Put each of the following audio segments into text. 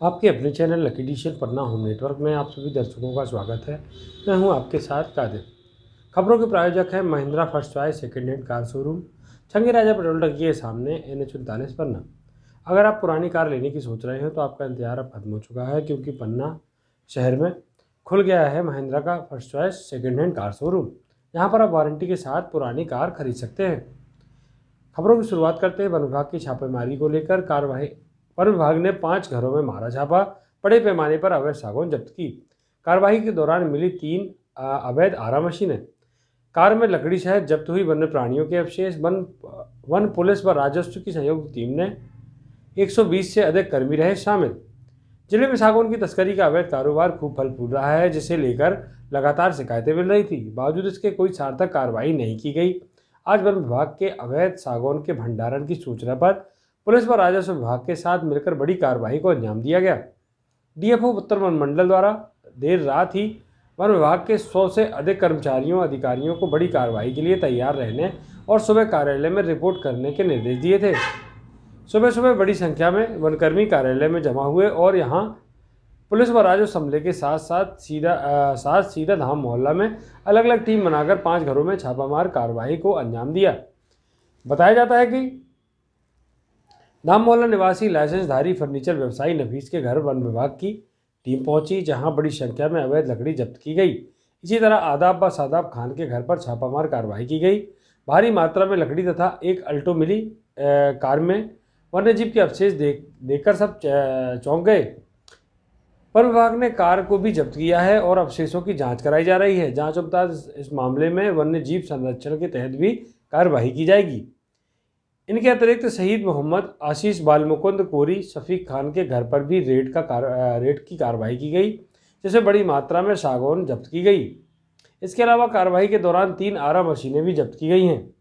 आपके अपने channel lucky digital पन्ना home network में आप सभी दर्शकों का स्वागत है। मैं हूं आपके साथ कादिर। खबरों के प्रायोजक है Mahindra first choice second hand car showroom, Chhange Raja petrol टंकी के सामने NH 49 पन्ना। अगर आप पुरानी कार लेने की सोच रहे हो तो आपका इंतजार अब खत्म हो चुका है, क्योंकि पन्ना शहर में खुल गया है महिंद्रा का first choice second hand car showroom. यहाँ पर आप वारंटी के साथ पुरानी कार खरीद सकते हैं। खबरों की शुरुआत करते हैं वन विभाग की छापेमारी को लेकर। कार्यवाही वन विभाग ने 5 घरों में मारा छापा, बड़े पैमाने पर अवैध सागौन जब्त की। कार्रवाई के दौरान मिली 3 अवैध आरा मशीनें। कार में लकड़ी सहित जब्त हुई वन्य प्राणियों के अवशेष। वन पुलिस व राजस्व की संयुक्त टीम ने 120 से अधिक कर्मी रहे शामिल। जिले में सागौन की तस्करी का अवैध कारोबार खूब फल फूल रहा है, जिसे लेकर लगातार शिकायतें मिल रही थी। बावजूद इसके कोई सार्थक कार्रवाई नहीं की गई। आज वन विभाग के अवैध सागौन के भंडारण की सूचना पर पुलिस व राजस्व विभाग के साथ मिलकर बड़ी कार्रवाई को अंजाम दिया गया। DFO उत्तर वन मंडल द्वारा देर रात ही वन विभाग के 100 से अधिक कर्मचारियों अधिकारियों को बड़ी कार्रवाई के लिए तैयार रहने और सुबह कार्यालय में रिपोर्ट करने के निर्देश दिए थे। सुबह सुबह बड़ी संख्या में वनकर्मी कार्यालय में जमा हुए और यहां पुलिस व राजस्व अमले के साथ सीधा धाम मोहल्ला में अलग अलग टीम बनाकर 5 घरों में छापामार कार्रवाई को अंजाम दिया। बताया जाता है कि धाम मोहल्ला निवासी लाइसेंसधारी फर्नीचर व्यवसायी नफीस के घर वन विभाग की टीम पहुंची, जहां बड़ी संख्या में अवैध लकड़ी जब्त की गई। इसी तरह आदाब व सादाब खान के घर पर छापामार कार्रवाई की गई। भारी मात्रा में लकड़ी तथा एक अल्टो मिली कार में वन्यजीव के अवशेष देखकर सब चौंक गए। वन विभाग ने कार को भी जब्त किया है और अवशेषों की जांच कराई जा रही है। जांच उपरांत इस मामले में वन्य जीव संरक्षण के तहत भी कार्रवाई की जाएगी। इनके अतिरिक्त शहीद मोहम्मद आशीष बालमुकुंद कोरी शफीक खान के घर पर भी रेड की कार्रवाई की गई, जिसमें बड़ी मात्रा में सागौन जब्त की गई। इसके अलावा कार्रवाई के दौरान 3 आरा मशीनें भी जब्त की गई हैं।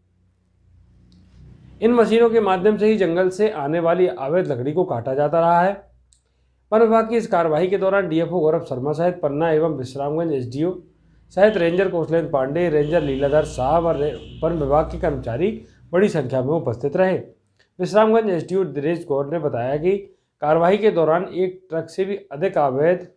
इन मशीनों के माध्यम से ही जंगल से आने वाली अवैध लकड़ी को काटा जाता रहा है। वन विभाग की इस कार्रवाई के दौरान DFO गौरव शर्मा सहित पन्ना एवं विश्रामगंज SDO सहित रेंजर कौशलेंद्र पांडे, रेंजर लीलाधर साहब और वन विभाग के कर्मचारी बड़ी संख्या में उपस्थित रहे। विश्रामगंज SDO दिनेश गौर ने बताया कि कार्रवाई के दौरान एक ट्रक से भी अधिक अवैध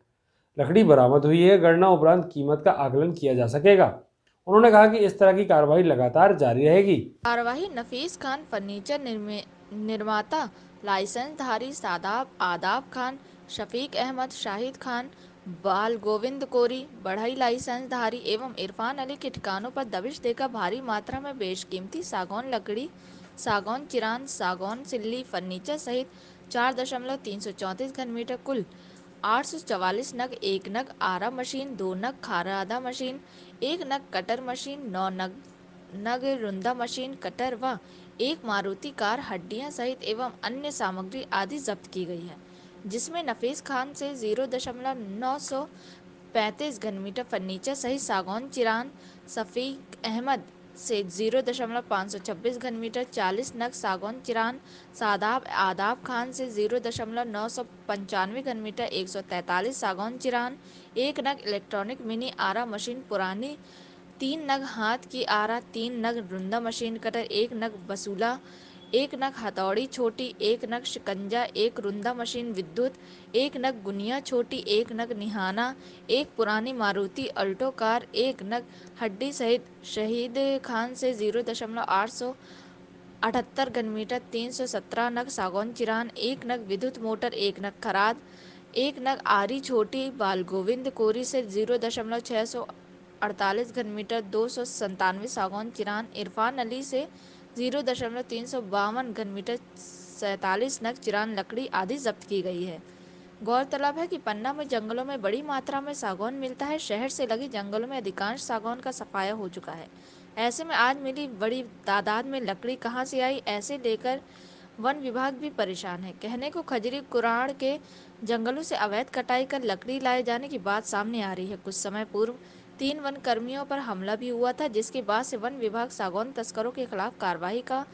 लकड़ी बरामद हुई है। गणना उपरांत कीमत का आकलन किया जा सकेगा। उन्होंने कहा कि इस तरह की कार्रवाई लगातार जारी रहेगी। कार्यवाही नफीस खान फर्नीचर निर्माता, लाइसेंसधारी सादाब आदाब खान, शफीक अहमद, शाहिद खान, बाल गोविंद कोरी, बढ़ई लाइसेंसधारी एवं इरफान अली के ठिकानों पर दबिश देकर भारी मात्रा में बेशकीमती सागौन लकड़ी, सागौन चिरान, सागौन सिल्ली, फर्नीचर सहित 4.334 घन मीटर कुल 844 नग, 1 नग आरा मशीन, 2 नग खारादा मशीन, 1 नग कटर मशीन, 9 नग रुंदा मशीन कटर व 1 मारुति कार हड्डियां सहित एवं अन्य सामग्री आदि जब्त की गई है, जिसमें नफीस खान से 0.935 घन मीटर फर्नीचर सहित सागौन चिरान, शफीक अहमद से 0.526 घन मीटर 40 नग सागौन चिरान, सादाब आदाब खान से 0.995 घन मीटर 143 सागौन चिरान, 1 नग इलेक्ट्रॉनिक मिनी आरा मशीन पुरानी, 3 नग हाथ की आरा, 3 नग रुंदा मशीन कटर, 1 नग बसूला, 1 नग हथौड़ी छोटी, 1 नग शिकंजा, 1 रुंदा मशीन विद्युत, 1 नग गुनिया छोटी, 1 नग निहाना, 1 पुरानी मारुति अल्टो कार, 1 नग हड्डी सहित शहीद खान से 0.878 घन मीटर 317 नग सागौन चिरान, 1 नग विद्युत मोटर, 1 नग खराद, 1 नग आरी छोटी बाल गोविंद कोरी से 0.648 घन मीटर 297 सागौन चिरान, इरफान अली से 0.352 घन मीटर 47 नग चिरान लकड़ी आदि जब्त की गई है। गौरतलब है कि पन्ना में जंगलों में बड़ी मात्रा में सागौन मिलता है। शहर से लगे जंगलों में अधिकांश सागौन का सफाया हो चुका है। ऐसे में आज मिली बड़ी तादाद में लकड़ी कहां से आई, ऐसे लेकर वन विभाग भी परेशान है। कहने को खजरी कुराड़ के जंगलों से अवैध कटाई कर लकड़ी लाए जाने की बात सामने आ रही है। कुछ समय पूर्व 3 वन कर्मियों पर हमला भी हुआ था, जिसके बाद से वन विभाग सागौन तस्करों के खिलाफ कार्रवाई का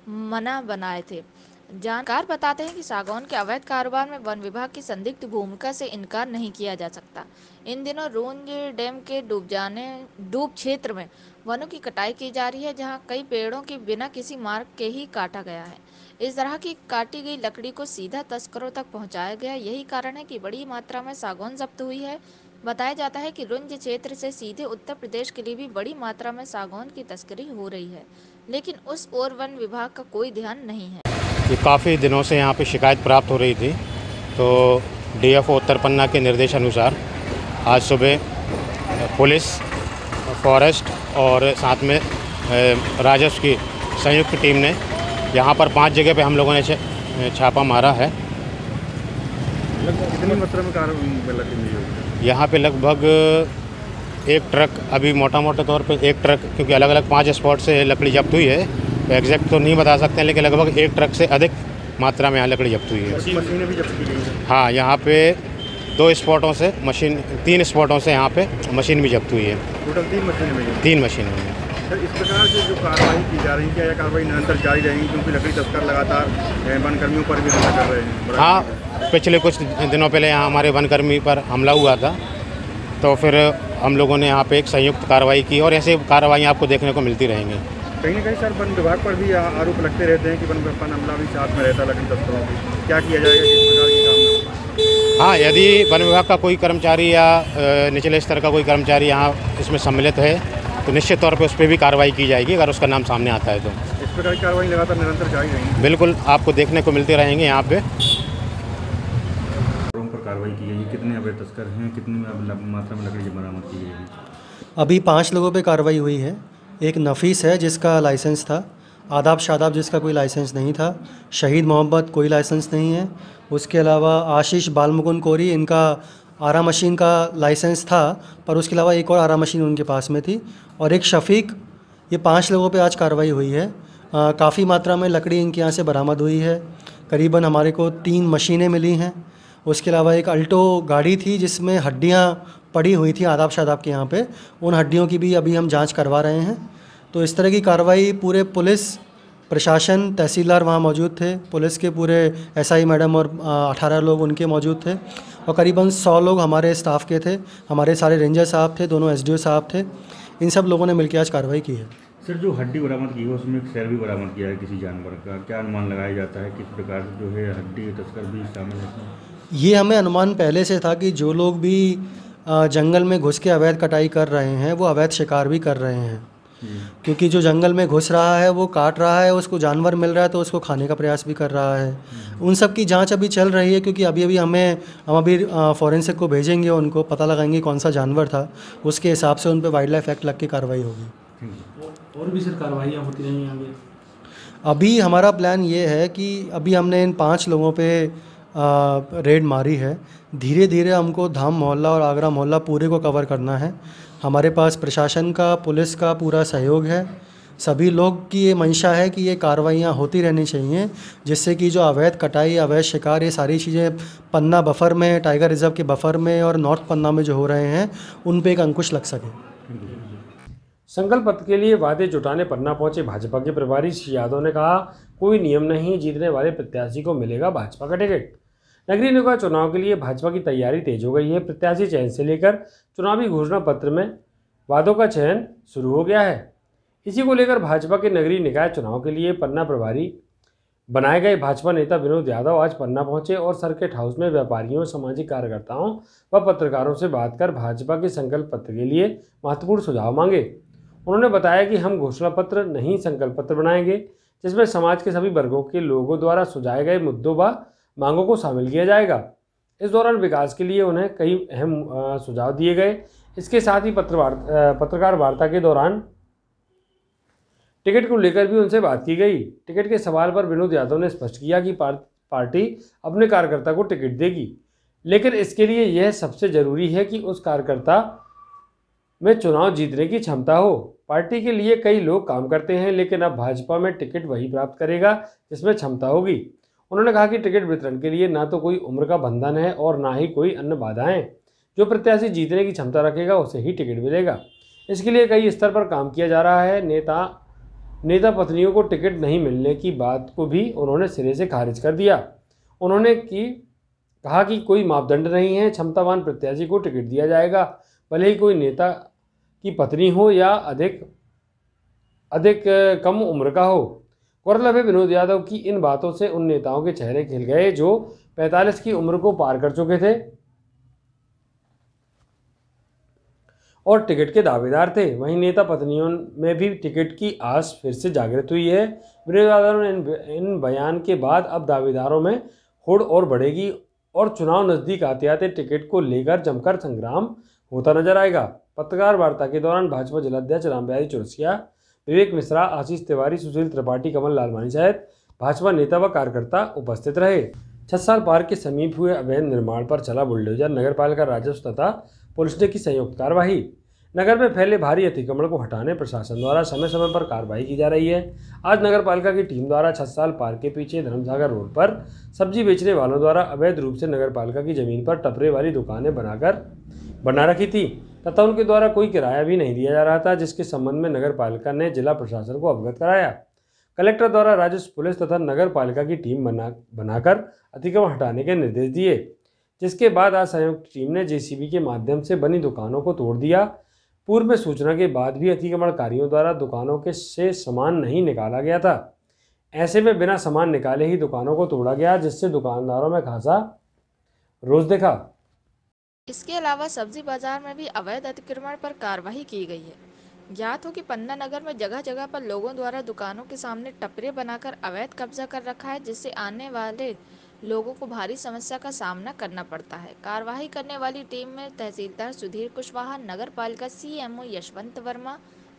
मना बनाए थे। जानकार बताते हैं कि सागौन के अवैध कारोबार में वन विभाग की संदिग्ध भूमिका से इनकार नहीं किया जा सकता। इन दिनों रूंज डैम के डूब क्षेत्र में वनों की कटाई की जा रही है, जहां कई पेड़ों की बिना किसी मार्ग के ही काटा गया है। इस तरह की काटी गई लकड़ी को सीधा तस्करों तक पहुंचाया गया। यही कारण है कि बड़ी मात्रा में सागौन जब्त हुई है। बताया जाता है कि रुंज क्षेत्र से सीधे उत्तर प्रदेश के लिए भी बड़ी मात्रा में सागौन की तस्करी हो रही है, लेकिन उस ओर वन विभाग का कोई ध्यान नहीं है। ये काफ़ी दिनों से यहाँ पे शिकायत प्राप्त हो रही थी, तो डीएफओ उत्तर पन्ना के निर्देश अनुसार आज सुबह पुलिस, फॉरेस्ट और साथ में राजस्व की संयुक्त टीम ने यहाँ पर 5 जगह पे हम लोगों ने छापा मारा है। कितनी मात्रा में लकड़ी मिली होगी? यहाँ पे लगभग एक ट्रक, अभी मोटा तौर पे एक ट्रक, क्योंकि अलग अलग 5 स्पॉट से लकड़ी जब्त हुई है, तो एग्जैक्ट तो नहीं बता सकते हैं, लेकिन लगभग एक ट्रक से अधिक मात्रा में यहाँ लकड़ी जब्त हुई है। मशीनें भी जब्त की गई हैं? हाँ, यहाँ पे 2 स्पॉटों से मशीन, 3 स्पॉटों से यहाँ पे मशीन भी जब्त हुई है। टोटल 3 मशीनें मिली हैं? 3 मशीनें हुई हैं। सर, इस प्रकार से जो कार्रवाई की जा रही है, क्या यह कार्रवाई निरंतर जारी रहेगी, क्योंकि लकड़ी तस्कर लगातार वनकर्मियों पर भी हमला कर रहे हैं? हाँ, पिछले कुछ दिनों पहले यहाँ हमारे वनकर्मी पर हमला हुआ था, तो फिर हम लोगों ने यहाँ पे एक संयुक्त कार्रवाई की, और ऐसे कार्रवाई आपको देखने को मिलती रहेंगी। कहीं ना कहीं सर वन विभाग पर भी आरोप लगते रहते हैं कि वन हमला भी साथ में रहता है लकड़ी तस्करों की, क्या किया जाएगा, किस प्रकार की काम? हाँ, यदि वन विभाग का कोई कर्मचारी या निचले स्तर का कोई कर्मचारी यहाँ इसमें सम्मिलित है, तो निश्चित तौर पे उस पर भी कार्रवाई की जाएगी, अगर उसका नाम सामने आता है तो। इस प्रकार की कार्रवाई लगातार निरंतर जारी रहेगी? बिल्कुल, आपको देखने को मिलते रहेंगे यहाँ पे। पर कार्रवाई की गई, कितने अवैध तस्कर हैं, कितनी मात्रा में लकड़ी बरामद की गई है? अभी 5 लोगों पे कार्रवाई हुई है। एक नफीस है जिसका लाइसेंस था, आदाब शादाब जिसका कोई लाइसेंस नहीं था, शहीद मोहम्मद कोई लाइसेंस नहीं है, उसके अलावा आशीष बालमुकुंद कोरी, इनका आरा मशीन का लाइसेंस था, पर उसके अलावा एक और आरा मशीन उनके पास में थी, और एक शफ़ीक। ये 5 लोगों पे आज कार्रवाई हुई है। काफ़ी मात्रा में लकड़ी इनके यहाँ से बरामद हुई है। करीबन हमारे को 3 मशीनें मिली हैं। उसके अलावा एक अल्टो गाड़ी थी जिसमें हड्डियाँ पड़ी हुई थी आदाब शादाब के यहाँ पे, उन हड्डियों की भी अभी हम जांच करवा रहे हैं। तो इस तरह की कार्रवाई पूरे पुलिस प्रशासन, तहसीलदार वहाँ मौजूद थे, पुलिस के पूरे एसआई मैडम और 18 लोग उनके मौजूद थे, और करीबन 100 लोग हमारे स्टाफ के थे। हमारे सारे रेंजर साहब थे, दोनों एसडीओ साहब थे। इन सब लोगों ने मिलकर आज कार्रवाई की है। सर, जो हड्डी बरामद की है उसमें एक शैल भी बरामद किया है किसी जानवर का, क्या अनुमान लगाया जाता है किस प्रकार से जो है हड्डी तस्कर भी शामिल है? ये हमें अनुमान पहले से था कि जो लोग भी जंगल में घुस के अवैध कटाई कर रहे हैं वो अवैध शिकार भी कर रहे हैं, क्योंकि जो जंगल में घुस रहा है वो काट रहा है, उसको जानवर मिल रहा है तो उसको खाने का प्रयास भी कर रहा है। उन सब की जांच अभी चल रही है, क्योंकि अभी हम अभी फॉरेंसिक को भेजेंगे, उनको पता लगाएंगे कौन सा जानवर था, उसके हिसाब से उन पर वाइल्ड लाइफ एक्ट लग के कार्रवाई होगी। और भी सर कार्रवाइयाँ होती रहेंगी आगे? अभी हमारा प्लान ये है कि अभी हमने इन 5 लोगों पे रेड मारी है। धीरे धीरे हमको धाम मोहल्ला और आगरा मोहल्ला पूरे को कवर करना है। हमारे पास प्रशासन का, पुलिस का पूरा सहयोग है। सभी लोग की ये मंशा है कि ये कार्रवाइयाँ होती रहनी चाहिए, जिससे कि जो अवैध कटाई, अवैध शिकार, ये सारी चीज़ें पन्ना बफर में, टाइगर रिजर्व के बफर में और नॉर्थ पन्ना में जो हो रहे हैं, उन पे एक अंकुश लग सके। संकल्प पत्र के लिए वादे जुटाने पन्ना पहुंचे भाजपा के प्रभारी श्री यादव ने कहा, कोई नियम नहीं, जीतने वाले प्रत्याशी को मिलेगा भाजपा का टिकट। नगरीय निकाय चुनाव के लिए भाजपा की तैयारी तेज हो गई है। प्रत्याशी चयन से लेकर चुनावी घोषणा पत्र में वादों का चयन शुरू हो गया है। इसी को लेकर भाजपा के नगरीय निकाय चुनाव के लिए पन्ना प्रभारी बनाए गए भाजपा नेता विनोद यादव आज पन्ना पहुंचे और सर्किट हाउस में व्यापारियों, सामाजिक कार्यकर्ताओं व पत्रकारों से बात कर भाजपा के संकल्प पत्र के लिए महत्वपूर्ण सुझाव मांगे। उन्होंने बताया कि हम घोषणा पत्र नहीं, संकल्प पत्र बनाएंगे, जिसमें समाज के सभी वर्गों के लोगों द्वारा सुझाए गए मुद्दों व मांगों को शामिल किया जाएगा। इस दौरान विकास के लिए उन्हें कई अहम सुझाव दिए गए। इसके साथ ही पत्रकार वार्ता के दौरान टिकट को लेकर भी उनसे बात की गई। टिकट के सवाल पर विनोद यादव ने स्पष्ट किया कि पार्टी अपने कार्यकर्ता को टिकट देगी, लेकिन इसके लिए यह सबसे जरूरी है कि उस कार्यकर्ता में चुनाव जीतने की क्षमता हो। पार्टी के लिए कई लोग काम करते हैं, लेकिन अब भाजपा में टिकट वही प्राप्त करेगा जिसमें क्षमता होगी। उन्होंने कहा कि टिकट वितरण के लिए ना तो कोई उम्र का बंधन है और ना ही कोई अन्य बाधाएं। जो प्रत्याशी जीतने की क्षमता रखेगा उसे ही टिकट मिलेगा। इसके लिए कई स्तर पर काम किया जा रहा है। नेता पत्नियों को टिकट नहीं मिलने की बात को भी उन्होंने सिरे से खारिज कर दिया। उन्होंने कहा कि कोई मापदंड नहीं है, क्षमतावान प्रत्याशी को टिकट दिया जाएगा, भले ही कोई नेता की पत्नी हो या अधिक कम उम्र का हो। गौरतलब है विनोद यादव की इन बातों से उन नेताओं के चेहरे खिल गए जो 45 की उम्र को पार कर चुके थे और टिकट के दावेदार थे। वहीं नेता पत्नियों में भी टिकट की आस फिर से जागृत हुई है। विनोद यादव ने इन बयान के बाद अब दावेदारों में होड़ और बढ़ेगी और चुनाव नज़दीक आते आते टिकट को लेकर जमकर संग्राम होता नजर आएगा। पत्रकार वार्ता के दौरान भाजपा जिलाध्यक्ष रामबिहारी चौरसिया, विवेक मिश्रा, आशीष तिवारी, सुशील त्रिपाठी, कमल लालवानी सहित भाजपा नेता व कार्यकर्ता उपस्थित रहे। 6 साल पार्क के समीप हुए अवैध निर्माण पर चला बुलडोजर, नगरपालिका राजस्व तथा पुलिस ने की संयुक्त कार्रवाई। नगर में फैले भारी अतिक्रमण को हटाने प्रशासन द्वारा समय समय पर कार्रवाई की जा रही है। आज नगरपालिका की टीम द्वारा 6 साल पार्क के पीछे धर्मसागर रोड पर सब्जी बेचने वालों द्वारा अवैध रूप से नगरपालिका की जमीन पर टपरे वाली दुकानें बना रखी थी तथा उनके द्वारा कोई किराया भी नहीं दिया जा रहा था, जिसके संबंध में नगरपालिका ने जिला प्रशासन को अवगत कराया। कलेक्टर द्वारा राजस्व, पुलिस तथा नगरपालिका की टीम बनाकर अतिक्रमण हटाने के निर्देश दिए, जिसके बाद आज संयुक्त टीम ने जेसीबी के माध्यम से बनी दुकानों को तोड़ दिया। पूर्व में सूचना के बाद भी अतिक्रमणकारियों द्वारा दुकानों से सामान नहीं निकाला गया था। ऐसे में बिना सामान निकाले ही दुकानों को तोड़ा गया, जिससे दुकानदारों में खासा रोष देखा। इसके अलावा सब्जी बाजार में भी अवैध अतिक्रमण पर कार्रवाई की गई है। ज्ञात हो कि पन्ना नगर में जगह जगह पर लोगों द्वारा दुकानों के सामने टपरे बनाकर अवैध कब्जा कर रखा है, जिससे आने वाले लोगों को भारी समस्या का सामना करना पड़ता है। कार्रवाई करने वाली टीम में तहसीलदार सुधीर कुशवाहा, नगर पालिका सीएमओ यशवंत वर्मा,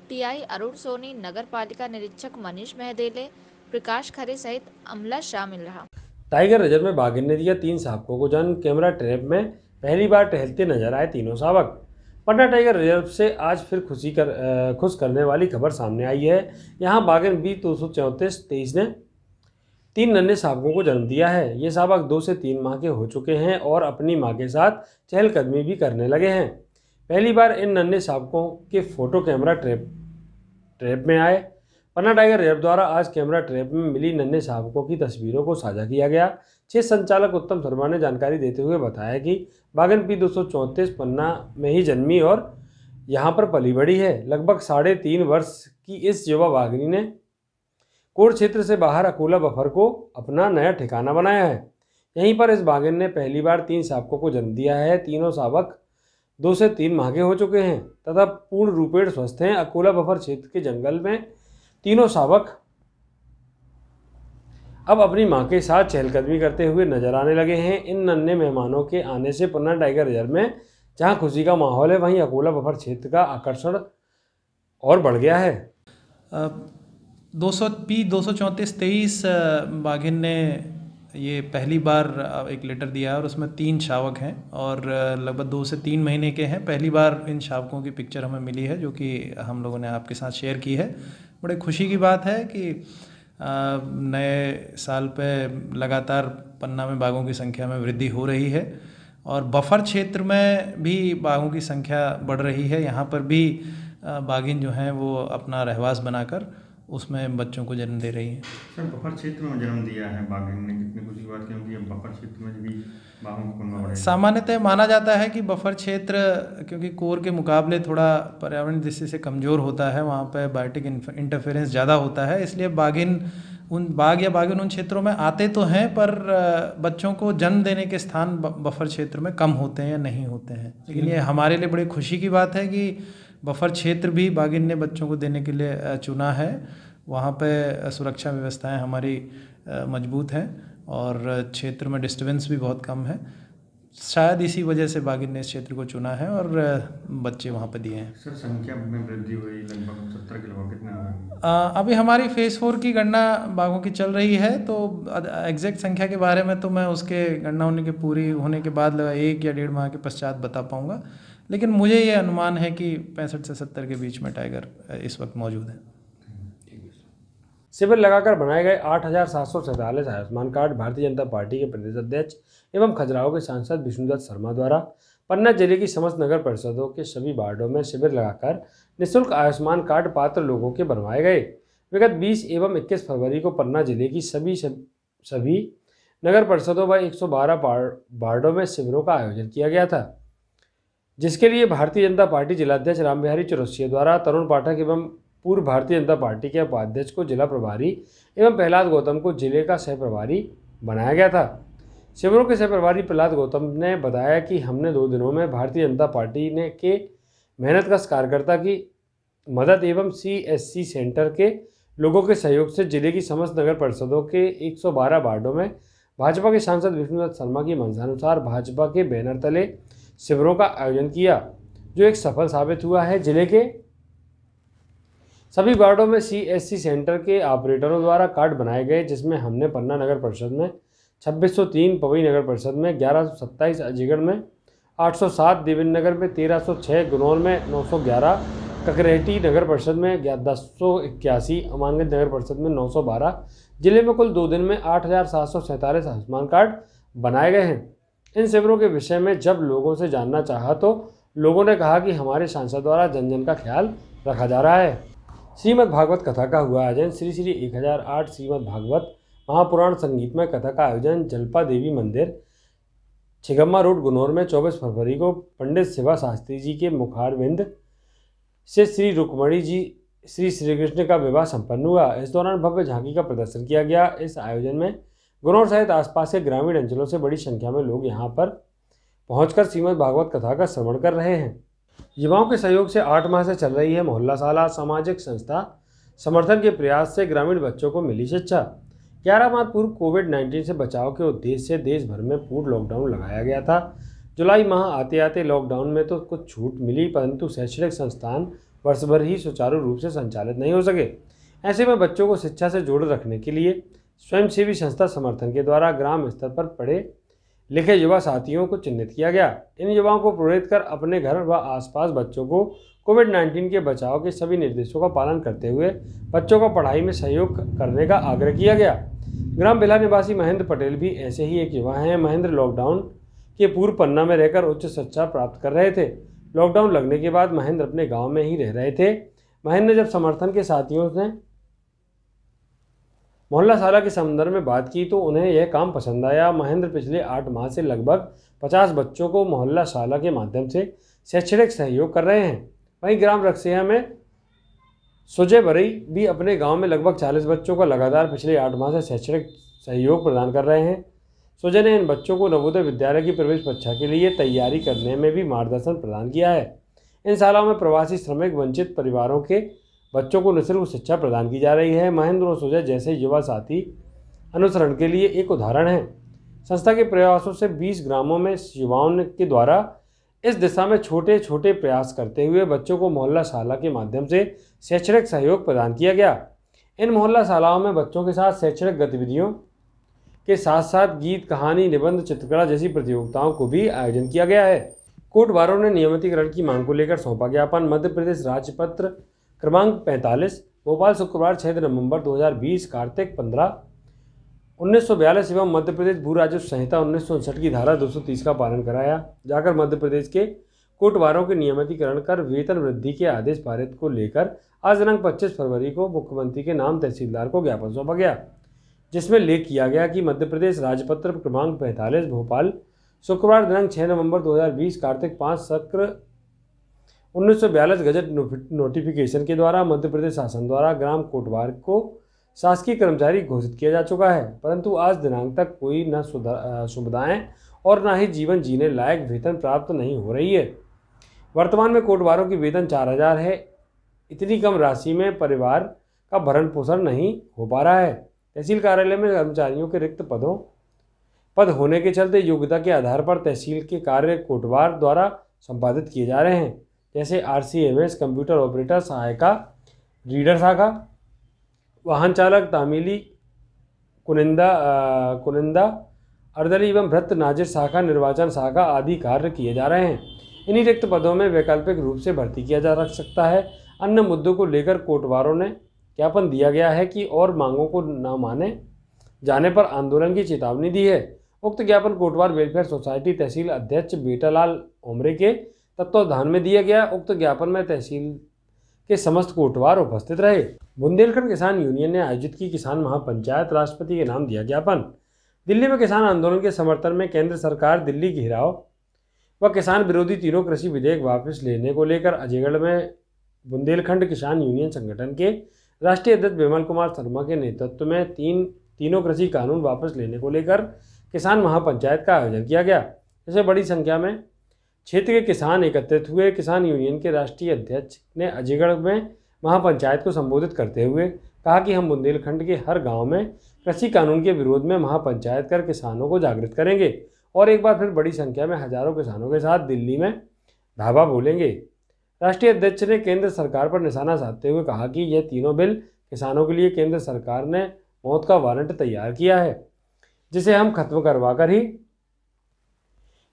टीआई अरुण सोनी, नगर पालिका निरीक्षक मनीष महदेले, प्रकाश खरे सहित अमला शामिल रहा। टाइगर रिजर्व में बाघिन ने दिया 3 शावकों को जन्म। कैमरा ट्रैप में पहली बार टहलते नजर आए तीनों शावक। पन्ना टाइगर रिजर्व से आज फिर खुश करने वाली खबर सामने आई है। यहाँ बाघिन B234-23 ने 3 नन्हे शावकों को जन्म दिया है। ये शावक 2 से 3 माह के हो चुके हैं और अपनी मां के साथ चहलकदमी भी करने लगे हैं। पहली बार इन नन्हे शावकों के फोटो कैमरा ट्रैप में आए। पन्ना टाइगर रिजर्व द्वारा आज कैमरा ट्रैप में मिली नन्हे शावकों की तस्वीरों को साझा किया गया। क्षेत्र संचालक उत्तम शर्मा ने जानकारी देते हुए बताया कि बाघिन B234 पन्ना में ही जन्मी और यहाँ पर पली बड़ी है। लगभग 3.5 वर्ष की इस युवा बाघिनी ने कोट क्षेत्र से बाहर अकोला बफर को अपना नया ठिकाना बनाया है। यहीं पर इस बाघिन ने पहली बार 3 शावकों को जन्म दिया है। तीनों शावक 2 से 3 माह के हो चुके हैं तथा पूर्ण रूपेण स्वस्थ हैं। अकोला बफर क्षेत्र के जंगल में तीनों शावक अब अपनी मां के साथ चहलकदमी करते हुए नजर आने लगे हैं। इन नन्हे मेहमानों के आने से पन्ना टाइगर रिजर्व में जहां खुशी का माहौल है, वहीं अकोला बफर क्षेत्र का आकर्षण और बढ़ गया है। 234-23 बाघिन ने ये पहली बार एक लेटर दिया है और उसमें 3 शावक हैं और लगभग 2 से 3 महीने के हैं। पहली बार इन शावकों की पिक्चर हमें मिली है जो कि हम लोगों ने आपके साथ शेयर की है। बड़े खुशी की बात है कि नए साल पे लगातार पन्ना में बाघों की संख्या में वृद्धि हो रही है और बफर क्षेत्र में भी बाघों की संख्या बढ़ रही है। यहाँ पर भी बाघिन जो हैं वो अपना रहवास बनाकर उसमें बच्चों को जन्म दे रही हैं। सर, बफर क्षेत्र में जन्म दिया है बाघिन ने, कितनी खुशी की बात, क्योंकि अब बफर क्षेत्र में भी बाघों को पनवा बढ़ेगा। सामान्यतः माना जाता है कि बफर क्षेत्र क्योंकि कोर के मुकाबले थोड़ा पर्यावरण दृष्टि से कमज़ोर होता है, वहाँ पर बायोटिक इंटरफेरेंस ज़्यादा होता है, इसलिए बाघिन उन क्षेत्रों में आते तो हैं पर बच्चों को जन्म देने के स्थान बफर क्षेत्र में कम होते हैं या नहीं होते हैं। लेकिन ये हमारे लिए बड़ी खुशी की बात है कि बफर क्षेत्र भी बाघिन ने बच्चों को देने के लिए चुना है। वहाँ पे सुरक्षा व्यवस्थाएं हमारी मजबूत हैं और क्षेत्र में डिस्टर्बेंस भी बहुत कम है। शायद इसी वजह से बाघिन ने इस क्षेत्र को चुना है और बच्चे वहाँ पे दिए हैं। सर, संख्या में वृद्धि हुई लगभग 70 के लगभग, कितना? अभी हमारी फेज़ 4 की गणना बाघों की चल रही है, तो एग्जैक्ट संख्या के बारे में तो मैं उसके गणना पूरी होने के बाद 1 या 1.5 माह के पश्चात बता पाऊँगा, लेकिन मुझे ये अनुमान है कि 65 से 70 के बीच में टाइगर इस वक्त मौजूद है। शिविर लगाकर बनाए गए 8,747 आयुष्मान कार्ड भारतीय जनता पार्टी के प्रदेश अध्यक्ष एवं खजुराहो के सांसद विष्णुदत्त शर्मा द्वारा पन्ना जिले की समस्त नगर परिषदों के सभी वार्डों में शिविर लगाकर निःशुल्क आयुष्मान कार्ड पात्र लोगों के बनवाए गए। विगत 20 एवं 21 फरवरी को पन्ना जिले की सभी नगर परिषदों व 112 वार्डों में शिविरों का आयोजन किया गया था, जिसके लिए भारतीय जनता पार्टी जिलाध्यक्ष रामबिहारी चौरसिया द्वारा तरुण पाठक एवं पूर्व भारतीय जनता पार्टी के उपाध्यक्ष को जिला प्रभारी एवं प्रहलाद गौतम को जिले का सह प्रभारी बनाया गया था। शिविरों के सह प्रभारी प्रहलाद गौतम ने बताया कि हमने 2 दिनों में भारतीय जनता पार्टी के मेहनतकश कार्यकर्ता की मदद एवं CSC सेंटर के लोगों के सहयोग से जिले की समस्त नगर परिषदों के 112 वार्डों में भाजपा के सांसद विष्णु दत्त शर्मा की मंशानुसार भाजपा के बैनर तले शिविरों का आयोजन किया, जो एक सफल साबित हुआ है। जिले के सभी वार्डों में CSC सेंटर के ऑपरेटरों द्वारा कार्ड बनाए गए, जिसमें हमने पन्ना नगर परिषद में 2603, पवई नगर परिषद में 1127, अजीगढ़ में 807, देवेंद्र नगर में 1306, गुनौर में 911, ककरेहटी नगर परिषद में 1081, अमानगंज नगर परिषद में 912। जिले में कुल 2 दिन में 8747 आयुष्मान कार्ड बनाए गए हैं। इन शिविरों के विषय में जब लोगों से जानना चाहा तो लोगों ने कहा कि हमारे सांसद द्वारा जन जन का ख्याल रखा जा रहा है। श्रीमद् भागवत कथा का हुआ आयोजन। श्री 1008 श्रीमद् भागवत महापुराण संगीतमय कथा का आयोजन जलपा देवी मंदिर, छिगम्मा रोड, गुनौर में 24 फरवरी को पंडित शिवा शास्त्री जी के मुखारविंद से श्री रुक्मणी जी श्री कृष्ण का विवाह संपन्न हुआ। इस दौरान भव्य झांकी का प्रदर्शन किया गया। इस आयोजन में गुनौर सहित आसपास के ग्रामीण अंचलों से बड़ी संख्या में लोग यहां पर पहुंचकर श्रीमद् भागवत कथा का श्रवण कर रहे हैं। युवाओं के सहयोग से 8 माह से चल रही है मोहल्ला साला सामाजिक संस्था समर्थन के प्रयास से ग्रामीण बच्चों को मिली शिक्षा। 11 माह पूर्व कोविड-19 से बचाव के उद्देश्य से देश भर में पूर्ण लॉकडाउन लगाया गया था। जुलाई माह आते आते लॉकडाउन में तो कुछ छूट मिली, परंतु शैक्षणिक संस्थान वर्ष भर ही सुचारू रूप से संचालित नहीं हो सके। ऐसे में बच्चों को शिक्षा से जोड़े रखने के लिए स्वयंसेवी संस्था समर्थन के द्वारा ग्राम स्तर पर पढ़े लिखे युवा साथियों को चिन्हित किया गया। इन युवाओं को प्रेरित कर अपने घर व आसपास बच्चों को कोविड-19 के बचाव के सभी निर्देशों का पालन करते हुए बच्चों को पढ़ाई में सहयोग करने का आग्रह किया गया। ग्राम बिल्हा निवासी महेंद्र पटेल भी ऐसे ही एक युवा हैं। महेंद्र लॉकडाउन के पूर्व पन्ना में रहकर उच्च शिक्षा प्राप्त कर रहे थे। लॉकडाउन लगने के बाद महेंद्र अपने गाँव में ही रह रहे थे। महेंद्र ने जब समर्थन के साथियों से मोहल्ला साला के संदर्भ में बात की तो उन्हें यह काम पसंद आया। महेंद्र पिछले 8 माह से लगभग 50 बच्चों को मोहल्ला साला के माध्यम से शैक्षणिक सहयोग कर रहे हैं। वहीं ग्राम रक्सिया में सुजय बरई भी अपने गांव में लगभग 40 बच्चों को लगातार पिछले 8 माह से शैक्षणिक सहयोग प्रदान कर रहे हैं। सुजय ने इन बच्चों को नवोदय विद्यालय की प्रवेश परीक्षा के लिए तैयारी करने में भी मार्गदर्शन प्रदान किया है। इन शालाओं में प्रवासी श्रमिक वंचित परिवारों के बच्चों को निःशुल्क शिक्षा प्रदान की जा रही है। महेंद्र और सुजय जैसे युवा साथी अनुसरण के लिए एक उदाहरण है। संस्था के प्रयासों से 20 ग्रामों में युवाओं के द्वारा इस दिशा में छोटे छोटे प्रयास करते हुए बच्चों को मोहल्ला शाला के माध्यम से शैक्षणिक सहयोग प्रदान किया गया। इन मोहल्ला शालाओं में बच्चों के साथ शैक्षणिक गतिविधियों के साथ साथ गीत, कहानी, निबंध, चित्रकला जैसी प्रतियोगिताओं को भी आयोजन किया गया है। कोटवारों ने नियमितीकरण की मांग को लेकर सौंपा ज्ञापन। मध्य प्रदेश राज्यपत्र क्रमांक 45, भोपाल, शुक्रवार 6 नवंबर 2020, कार्तिक 15, 1942 एवं मध्य प्रदेश भू राजस्व संहिता 1959 की धारा 230 का पालन कराया जाकर मध्य प्रदेश के कोटवारों के नियमितीकरण कर वेतन वृद्धि के आदेश पारित को लेकर आज दिनांक 25 फरवरी को मुख्यमंत्री के नाम तहसीलदार को ज्ञापन सौंपा गया, जिसमें उल्लेख किया गया कि मध्य प्रदेश राज्यपत्र क्रमांक 45, भोपाल, शुक्रवार दिनांक 6 नवंबर 2020, कार्तिक 5, सत्र 1942 गजट नोटिफिकेशन के द्वारा मध्य प्रदेश शासन द्वारा ग्राम कोटवार को शासकीय कर्मचारी घोषित किया जा चुका है, परंतु आज दिनांक तक कोई न सुविधाएं और न ही जीवन जीने लायक वेतन प्राप्त नहीं हो रही है। वर्तमान में कोटवारों की वेतन 4000 है। इतनी कम राशि में परिवार का भरण पोषण नहीं हो पा रहा है। तहसील कार्यालय में कर्मचारियों के रिक्त पद होने के चलते योग्यता के आधार पर तहसील के कार्य कोटवार द्वारा संपादित किए जा रहे हैं, जैसे RCMS, कंप्यूटर ऑपरेटर, सहायिका, रीडर शाखा, वाहन चालक, तामीली, कुनिंदा, अर्दली एवं भ्रत नाजिर शाखा, निर्वाचन शाखा आदि कार्य किए जा रहे हैं। इन्हीं रिक्त पदों में वैकल्पिक रूप से भर्ती किया जा सकता है। अन्य मुद्दों को लेकर कोटवारों ने ज्ञापन दिया गया है कि और मांगों को न माने जाने पर आंदोलन की चेतावनी दी है। उक्त ज्ञापन कोटवार वेलफेयर सोसाइटी तहसील अध्यक्ष बेटालाल उमरे के तत्वावधान में दिया गया। उक्त ज्ञापन में तहसील के समस्त कोटवार उपस्थित रहे। बुंदेलखंड किसान यूनियन ने आयोजित की किसान महापंचायत, राष्ट्रपति के नाम दिया ज्ञापन। दिल्ली में किसान आंदोलन के समर्थन में केंद्र सरकार दिल्ली घेराव व किसान विरोधी तीनों कृषि विधेयक वापस लेने को लेकर अजयगढ़ में बुंदेलखंड किसान यूनियन संगठन के राष्ट्रीय अध्यक्ष विमल कुमार शर्मा के नेतृत्व में तीनों कृषि कानून वापस लेने को लेकर किसान महापंचायत का आयोजन किया गया। इसमें बड़ी संख्या में क्षेत्र के किसान एकत्रित हुए। किसान यूनियन के राष्ट्रीय अध्यक्ष ने अजयगढ़ में महापंचायत को संबोधित करते हुए कहा कि हम बुंदेलखंड के हर गांव में कृषि कानून के विरोध में महापंचायत कर किसानों को जागृत करेंगे और एक बार फिर बड़ी संख्या में हजारों किसानों के साथ दिल्ली में धावा बोलेंगे। राष्ट्रीय अध्यक्ष ने केंद्र सरकार पर निशाना साधते हुए कहा कि यह तीनों बिल किसानों के लिए केंद्र सरकार ने मौत का वारंट तैयार किया है, जिसे हम खत्म करवा कर ही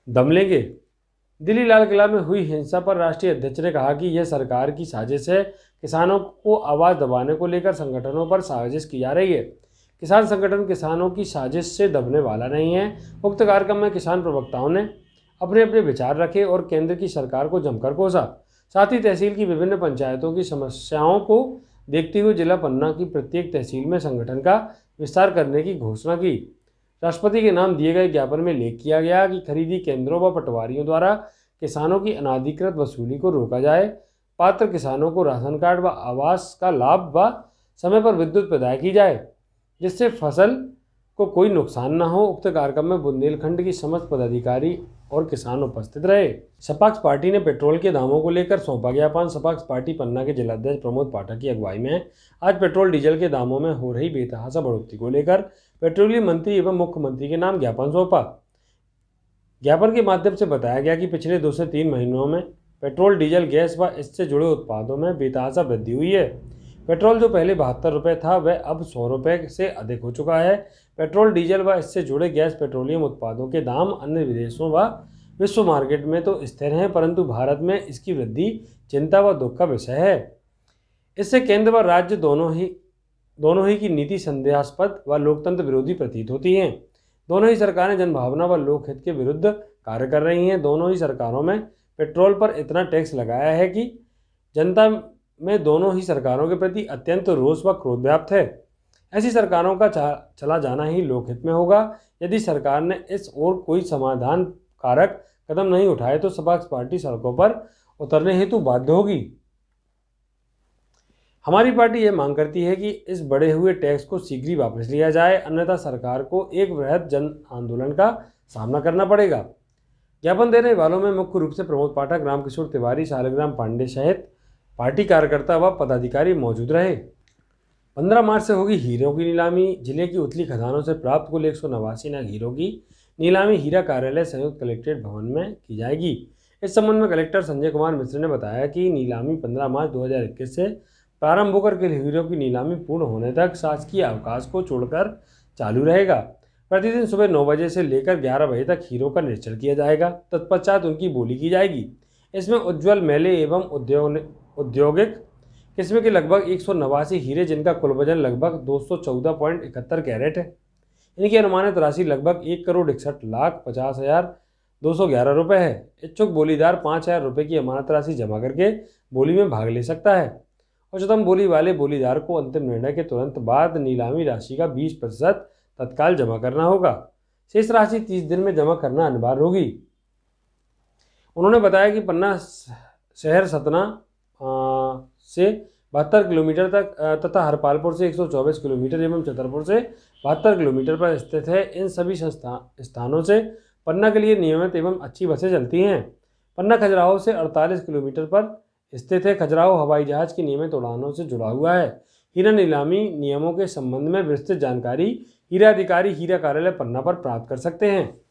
दम लेंगे। दिल्ली लाल किला में हुई हिंसा पर राष्ट्रीय अध्यक्ष ने कहा कि यह सरकार की साजिश है। किसानों को आवाज़ दबाने को लेकर संगठनों पर साजिश की जा रही है। किसान संगठन किसानों की साजिश से दबने वाला नहीं है। उक्त कार्यक्रम में किसान प्रवक्ताओं ने अपने अपने विचार रखे और केंद्र की सरकार को जमकर कोसा। साथ ही तहसील की विभिन्न पंचायतों की समस्याओं को देखते हुए जिला पन्ना की प्रत्येक तहसील में संगठन का विस्तार करने की घोषणा की। राष्ट्रपति के नाम दिए गए ज्ञापन में उल्लेख किया गया कि खरीदी केंद्रों व पटवारियों द्वारा किसानों की अनाधिकृत वसूली को रोका जाए, पात्र किसानों को राशन कार्ड व आवास का लाभ व समय पर विद्युत प्रदाय की जाए, जिससे फसल को कोई नुकसान न हो। उक्त कार्यक्रम में बुंदेलखंड की समस्त पदाधिकारी और किसान उपस्थित रहे। सपाक्स पार्टी ने पेट्रोल के दामों को लेकर सौंपा ज्ञापन। सपाक्स पार्टी पन्ना के जिलाध्यक्ष प्रमोद पाठक की अगुवाई में आज पेट्रोल डीजल के दामों में हो रही बेतहाशा बढ़ोतरी को लेकर पेट्रोलियम मंत्री एवं मुख्यमंत्री के नाम ज्ञापन सौंपा। ज्ञापन के माध्यम से बताया गया कि पिछले 2 से 3 महीनों में पेट्रोल, डीजल, गैस व इससे जुड़े उत्पादों में बेतहाशा वृद्धि हुई है। पेट्रोल जो पहले 72 रुपये था वह अब 100 रुपये से अधिक हो चुका है। पेट्रोल, डीजल व इससे जुड़े गैस पेट्रोलियम उत्पादों के दाम अन्य विदेशों व विश्व मार्केट में तो स्थिर हैं, परंतु भारत में इसकी वृद्धि चिंता व दुख का विषय है। इससे केंद्र व राज्य दोनों ही की नीति संदेहास्पद व लोकतंत्र विरोधी प्रतीत होती हैं। दोनों ही सरकारें जनभावना व लोकहित के विरुद्ध कार्य कर रही हैं। दोनों ही सरकारों में पेट्रोल पर इतना टैक्स लगाया है कि जनता में दोनों ही सरकारों के प्रति अत्यंत रोष व क्रोध व्याप्त है। ऐसी सरकारों का चला जाना ही लोकहित में होगा। यदि सरकार ने इस ओर कोई समाधान कारक कदम नहीं उठाए तो सपाक्स पार्टी सड़कों पर उतरने हेतु बाध्य होगी। हमारी पार्टी यह मांग करती है कि इस बढ़े हुए टैक्स को शीघ्र ही वापस लिया जाए, अन्यथा सरकार को एक वृहद जन आंदोलन का सामना करना पड़ेगा। ज्ञापन देने वालों में मुख्य रूप से प्रमोद पाठक, रामकिशोर तिवारी, शालिग्राम पांडे सहित पार्टी कार्यकर्ता व पदाधिकारी मौजूद रहे। 15 मार्च से होगी हीरों की नीलामी। जिले की उथली खदानों से प्राप्त कुल 189 नग हीरों की नीलामी हीरा कार्यालय संयुक्त कलेक्ट्रेट भवन में की जाएगी। इस संबंध में कलेक्टर संजय कुमार मिश्र ने बताया कि नीलामी 15 मार्च 2021 से प्रारंभ होकर के हीरों की नीलामी पूर्ण होने तक शासकीय अवकाश को छोड़कर चालू रहेगा। प्रतिदिन सुबह 9 बजे से लेकर 11 बजे तक हीरों का निरीक्षण किया जाएगा। तत्पश्चात उनकी बोली की जाएगी। इसमें उज्ज्वल, मैले एवं औद्योगिक किस्म के लगभग 189 हीरे, जिनका कुल वजन लगभग 214.71 कैरेट है। इनकी अनुमानित राशि लगभग 1,61,50,211 रुपये है। इच्छुक बोलीदार 5,000 रुपये की अमानत राशि जमा करके बोली में भाग ले सकता है। उच्चतम बोली वाले बोलीदार को अंतिम निर्णय के तुरंत बाद नीलामी राशि का 20% तत्काल जमा करना होगा। शेष राशि 30 दिन में जमा करना अनिवार्य होगी। उन्होंने बताया कि पन्ना शहर सतना से 72 किलोमीटर तक तथा हरपालपुर से 124 किलोमीटर एवं छतरपुर से 72 किलोमीटर पर स्थित है। इन सभी स्थानों से पन्ना के लिए नियमित एवं अच्छी बसें चलती हैं। पन्ना खजुराहो से 48 किलोमीटर पर स्थित है। खजुराहो हवाई जहाज की नियमित उड़ानों से जुड़ा हुआ है। हीरा नीलामी नियमों के संबंध में विस्तृत जानकारी हीरा अधिकारी हीरा कार्यालय पन्ना पर प्राप्त कर सकते हैं।